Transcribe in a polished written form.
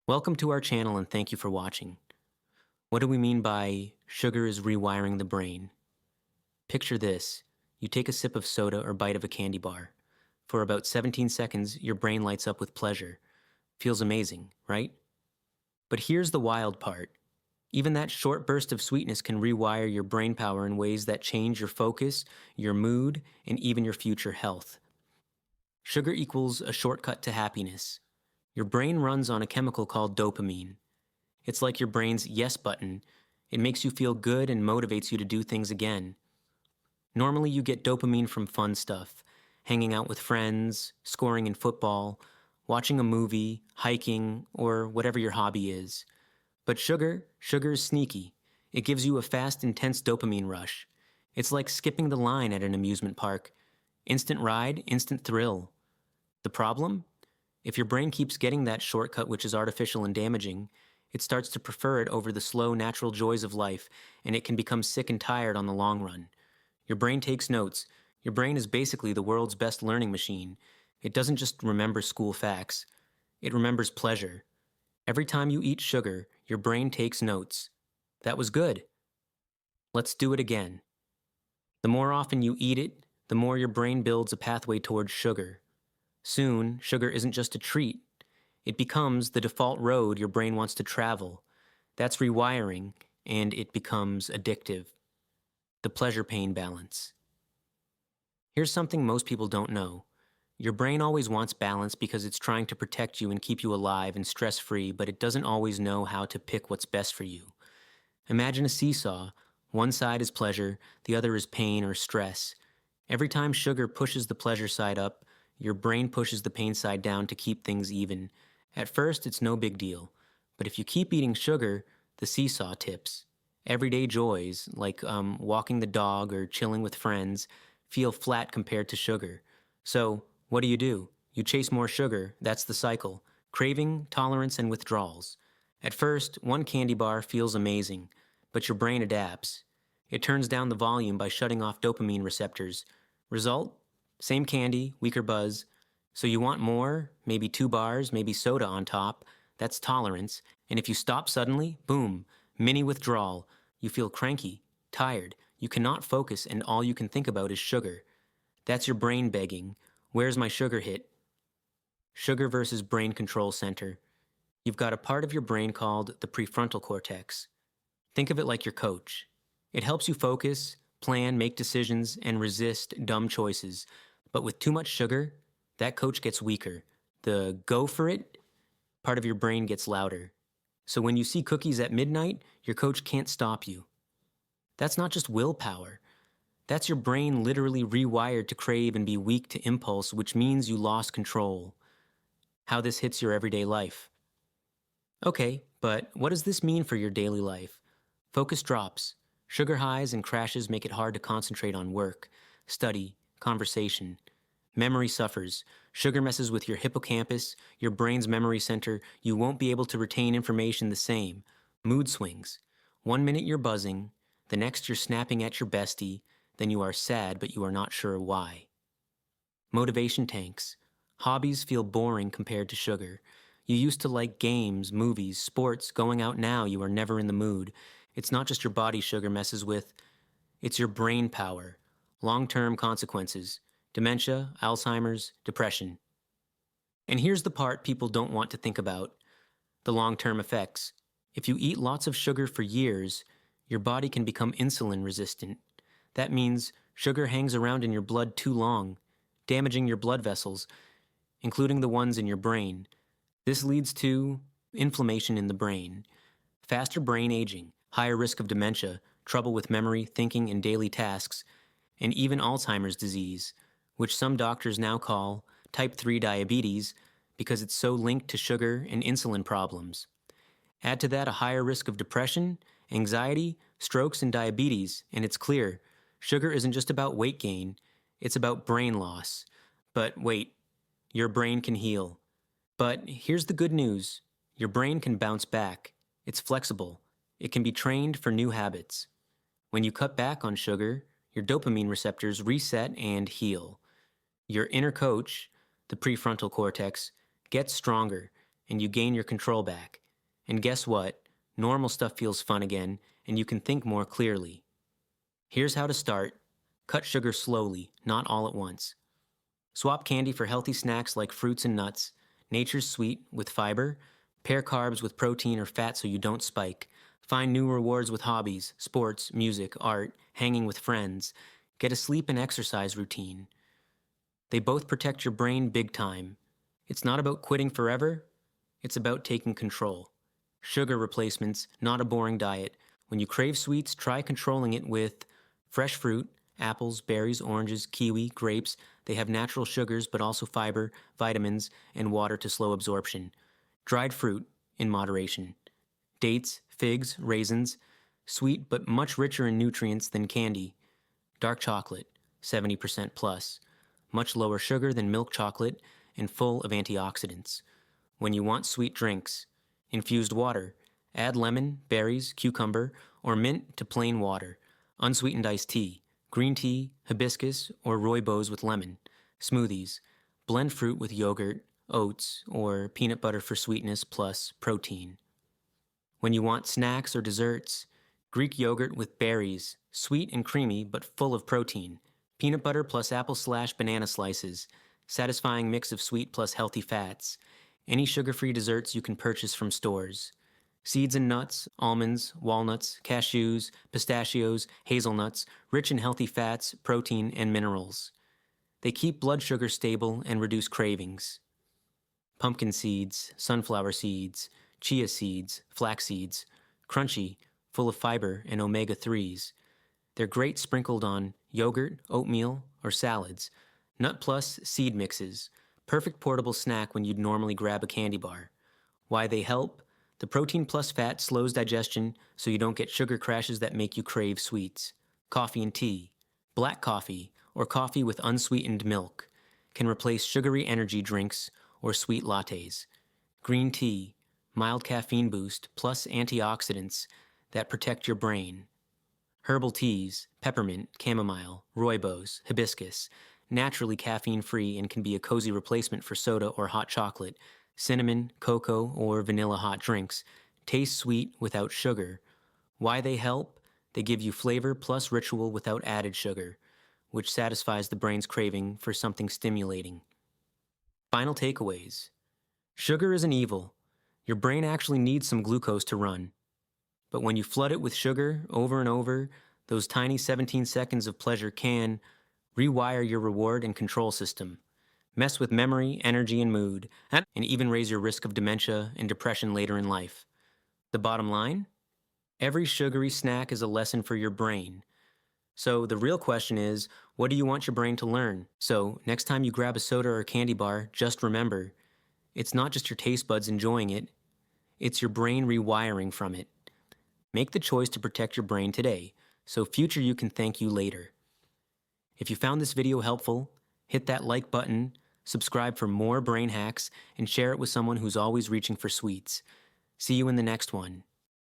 Welcome to our channel and thank you for watching. What do we mean by sugar is rewiring the brain? Picture this. You take a sip of soda or bite of a candy bar. For about 17 seconds, your brain lights up with pleasure. Feels amazing, right? But here's the wild part. Even that short burst of sweetness can rewire your brain power in ways that change your focus, your mood, and even your future health. Sugar equals a shortcut to happiness. Your brain runs on a chemical called dopamine. It's like your brain's yes button. It makes you feel good and motivates you to do things again. Normally you get dopamine from fun stuff, hanging out with friends, scoring in football, watching a movie, hiking, or whatever your hobby is. But sugar is sneaky. It gives you a fast, intense dopamine rush. It's like skipping the line at an amusement park. Instant ride, instant thrill. The problem? If your brain keeps getting that shortcut which is artificial and damaging, it starts to prefer it over the slow, natural joys of life, and it can become sick and tired on the long run. Your brain takes notes. Your brain is basically the world's best learning machine. It doesn't just remember school facts. It remembers pleasure. Every time you eat sugar, your brain takes notes. That was good. Let's do it again. The more often you eat it, the more your brain builds a pathway towards sugar. Soon, sugar isn't just a treat. It becomes the default road your brain wants to travel. That's rewiring, and it becomes addictive. The pleasure-pain balance. Here's something most people don't know. Your brain always wants balance because it's trying to protect you and keep you alive and stress-free, but it doesn't always know how to pick what's best for you. Imagine a seesaw. One side is pleasure, the other is pain or stress. Every time sugar pushes the pleasure side up, your brain pushes the pain side down to keep things even. At first, it's no big deal. But if you keep eating sugar, the seesaw tips. Everyday joys, like walking the dog or chilling with friends, feel flat compared to sugar. So, what do? You chase more sugar, that's the cycle. Craving, tolerance, and withdrawals. At first, one candy bar feels amazing, but your brain adapts. It turns down the volume by shutting off dopamine receptors. Result? Same candy, weaker buzz. So you want more, maybe 2 bars, maybe soda on top. That's tolerance. And if you stop suddenly, boom, mini withdrawal. You feel cranky, tired. You cannot focus and all you can think about is sugar. That's your brain begging. Where's my sugar hit? Sugar versus brain control center. You've got a part of your brain called the prefrontal cortex. Think of it like your coach. It helps you focus, plan, make decisions, and resist dumb choices. But with too much sugar, that coach gets weaker. The go for it part of your brain gets louder. So when you see cookies at midnight, your coach can't stop you. That's not just willpower. That's your brain literally rewired to crave and be weak to impulse, which means you lost control. How this hits your everyday life. Okay, but what does this mean for your daily life? Focus drops. Sugar highs and crashes make it hard to concentrate on work, study, conversation. Memory suffers. Sugar messes with your hippocampus, your brain's memory center. You won't be able to retain information the same. Mood swings. 1 minute you're buzzing, the next you're snapping at your bestie, then you are sad but you are not sure why. Motivation tanks. Hobbies feel boring compared to sugar. You used to like games, movies, sports, going out now you are never in the mood. It's not just your body sugar messes with, it's your brain power. Long-term consequences. Dementia, Alzheimer's, depression. And here's the part people don't want to think about. The long-term effects. If you eat lots of sugar for years, your body can become insulin resistant. That means sugar hangs around in your blood too long, damaging your blood vessels, including the ones in your brain. This leads to inflammation in the brain, faster brain aging, higher risk of dementia, trouble with memory, thinking, and daily tasks, and even Alzheimer's disease, which some doctors now call type 3 diabetes because it's so linked to sugar and insulin problems. Add to that a higher risk of depression, anxiety, strokes, and diabetes, and it's clear, sugar isn't just about weight gain, it's about brain loss. But wait, your brain can heal. But here's the good news. Your brain can bounce back. It's flexible. It can be trained for new habits. When you cut back on sugar, your dopamine receptors reset and heal. Your inner coach, the prefrontal cortex, gets stronger, and you gain your control back. And guess what? Normal stuff feels fun again, and you can think more clearly. Here's how to start. Cut sugar slowly, not all at once. Swap candy for healthy snacks like fruits and nuts, nature's sweet with fiber, pair carbs with protein or fat so you don't spike. Find new rewards with hobbies, sports, music, art, hanging with friends. Get a sleep and exercise routine. They both protect your brain big time. It's not about quitting forever, it's about taking control. Sugar replacements, not a boring diet. When you crave sweets, try controlling it with fresh fruit, apples, berries, oranges, kiwi, grapes. They have natural sugars but also fiber, vitamins, and water to slow absorption. Dried fruit, in moderation. Dates, figs, raisins, sweet but much richer in nutrients than candy. Dark chocolate, 70% plus. Much lower sugar than milk chocolate and full of antioxidants. When you want sweet drinks, infused water. Add lemon, berries, cucumber, or mint to plain water. Unsweetened iced tea, green tea, hibiscus, or rooibos with lemon. Smoothies. Blend fruit with yogurt, oats, or peanut butter for sweetness plus protein. When you want snacks or desserts, Greek yogurt with berries, sweet and creamy but full of protein. Peanut butter plus apple/banana slices, satisfying mix of sweet plus healthy fats. Any sugar-free desserts you can purchase from stores. Seeds and nuts, almonds, walnuts, cashews, pistachios, hazelnuts, rich in healthy fats, protein, and minerals. They keep blood sugar stable and reduce cravings. Pumpkin seeds, sunflower seeds, chia seeds, flax seeds, crunchy, full of fiber and omega-3s. They're great sprinkled on yogurt, oatmeal, or salads. Nut Plus seed mixes, perfect portable snack when you'd normally grab a candy bar. Why they help? The protein plus fat slows digestion so you don't get sugar crashes that make you crave sweets. Coffee and tea, black coffee, or coffee with unsweetened milk, can replace sugary energy drinks or sweet lattes. Green tea, mild caffeine boost plus antioxidants that protect your brain. Herbal teas, peppermint, chamomile, rooibos, hibiscus, naturally caffeine-free and can be a cozy replacement for soda or hot chocolate. Cinnamon, cocoa, or vanilla hot drinks. Taste sweet without sugar. Why they help? They give you flavor plus ritual without added sugar, which satisfies the brain's craving for something stimulating. Final takeaways. Sugar isn't evil. Your brain actually needs some glucose to run. But when you flood it with sugar over and over, those tiny 17 seconds of pleasure can rewire your reward and control system, mess with memory, energy, and mood, and even raise your risk of dementia and depression later in life. The bottom line? Every sugary snack is a lesson for your brain. So the real question is, what do you want your brain to learn? So next time you grab a soda or a candy bar, just remember, it's not just your taste buds enjoying it, it's your brain rewiring from it. Make the choice to protect your brain today, so future you can thank you later. If you found this video helpful, hit that like button, subscribe for more brain hacks, and share it with someone who's always reaching for sweets. See you in the next one.